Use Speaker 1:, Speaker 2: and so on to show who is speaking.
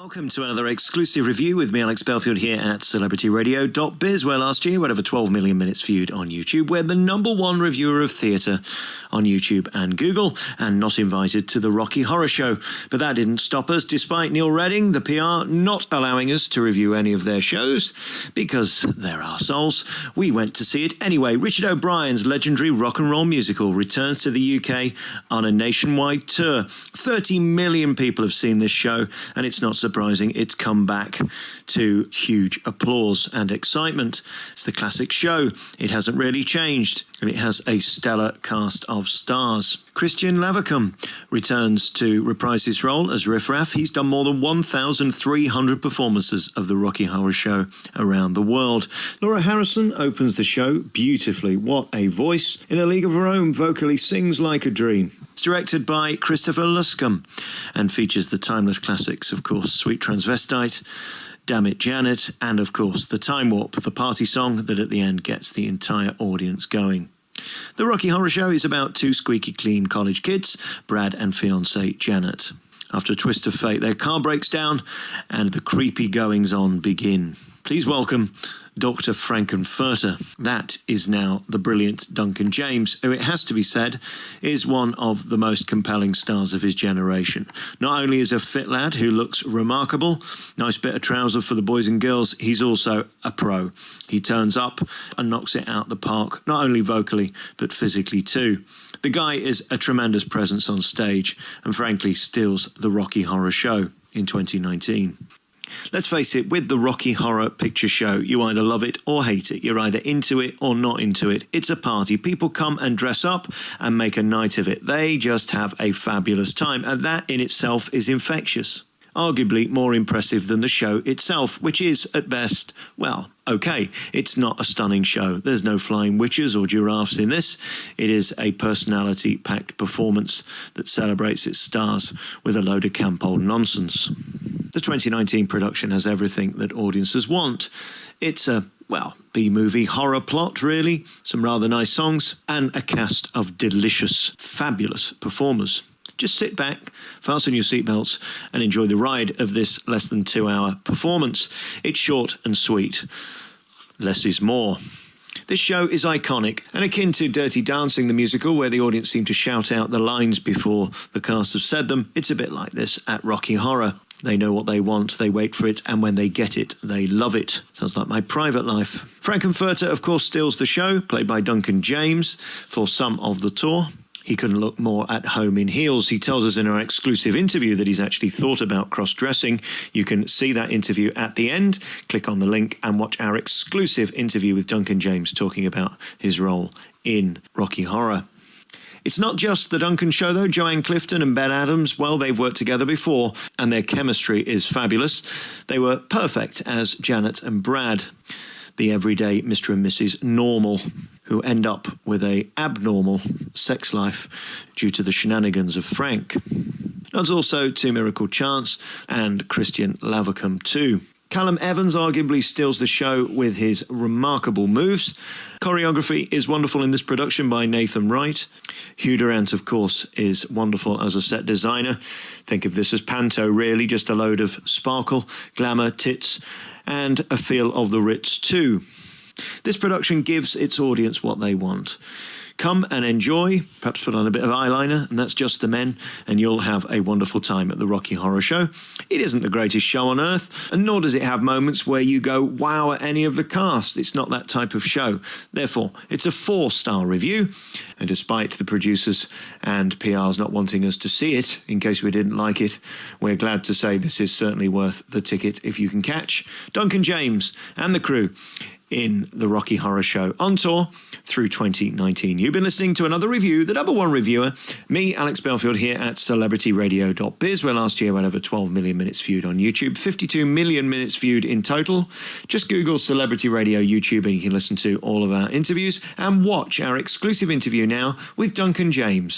Speaker 1: Welcome to another exclusive review with me, Alex Belfield, here at celebrityradio.biz, where last year we had over 12 million minutes viewed on YouTube. We're the #1 reviewer of theatre on YouTube and Google, and not invited to the Rocky Horror Show. But that didn't stop us, despite Neil Redding, the PR, not allowing us to review any of their shows, because they're arseholes. We went to see it anyway. Richard O'Brien's legendary rock and roll musical returns to the UK on a nationwide tour. 30 million people have seen this show, and it's not surprising it's come back to huge applause and excitement. It's the classic show. It hasn't really changed, and it has a stellar cast of stars. Christian Lavercombe returns to reprise his role as Riff Raff. He's done more than 1,300 performances of the Rocky Horror Show around the world. Laura Harrison opens the show beautifully. What a voice. In a league of her own, vocally sings like a dream. It's directed by Christopher Luscombe and features the timeless classics, of course, Sweet Transvestite, Damn It Janet, and of course the Time Warp, the party song that at the end gets the entire audience going. The Rocky Horror Show is about two squeaky clean college kids, Brad and fiancée Janet. After a twist of fate, their car breaks down and the creepy goings-on begin. Please welcome Dr. Frankenfurter. That is now the brilliant Duncan James, who, it has to be said, is one of the most compelling stars of his generation. Not only is a fit lad who looks remarkable, nice bit of trouser for the boys and girls, he's also a pro. He turns up and knocks it out the park, not only vocally, but physically too. The guy is a tremendous presence on stage and frankly steals the Rocky Horror Show in 2019. Let's face it, with the Rocky Horror Picture Show, you either love it or hate it. You're either into it or not into it. It's a party. People come and dress up and make a night of it. They just have a fabulous time, and that in itself is infectious. Arguably more impressive than the show itself, which is, at best, well, okay. It's not a stunning show. There's no flying witches or giraffes in this. It is a personality-packed performance that celebrates its stars with a load of camp old nonsense. The 2019 production has everything that audiences want. It's a, well, B-movie horror plot, really, some rather nice songs, and a cast of delicious, fabulous performers. Just sit back, fasten your seatbelts, and enjoy the ride of this less than 2-hour performance. It's short and sweet. Less is more. This show is iconic and akin to Dirty Dancing, the musical, where the audience seem to shout out the lines before the cast have said them. It's a bit like this at Rocky Horror. They know what they want, they wait for it, and when they get it, they love it. Sounds like my private life. Frankenfurter, of course, steals the show, played by Duncan James, for some of the tour. He couldn't look more at home in heels. He tells us in our exclusive interview that he's actually thought about cross-dressing. You can see that interview at the end. Click on the link and watch our exclusive interview with Duncan James talking about his role in Rocky Horror. It's not just the Duncan show, though. Joanne Clifton and Ben Adams, well, they've worked together before, and their chemistry is fabulous. They were perfect as Janet and Brad, the everyday Mr. and Mrs. Normal, who end up with a abnormal sex life due to the shenanigans of Frank. There's also Two Miracle Chance and Christian Lavercombe too. Callum Evans arguably steals the show with his remarkable moves. Choreography is wonderful in this production by Nathan Wright. Hugh Durant, of course, is wonderful as a set designer. Think of this as panto, really, just a load of sparkle, glamour, tits, and a feel of the Ritz too. This production gives its audience what they want. Come and enjoy, perhaps put on a bit of eyeliner, and that's just the men, and you'll have a wonderful time at the Rocky Horror Show. It isn't the greatest show on earth, and nor does it have moments where you go, wow, at any of the cast. It's not that type of show. Therefore, it's a 4-star review, and despite the producers and PRs not wanting us to see it, in case we didn't like it, we're glad to say this is certainly worth the ticket if you can catch Duncan James and the crew in the Rocky Horror Show on tour through 2019. You've been listening to another review, the #1 reviewer, me, Alex Belfield, here at celebrityradio.biz, where last year we had over 12 million minutes viewed on YouTube, 52 million minutes viewed in total. Just Google Celebrity Radio YouTube and you can listen to all of our interviews and watch our exclusive interview now with Duncan James.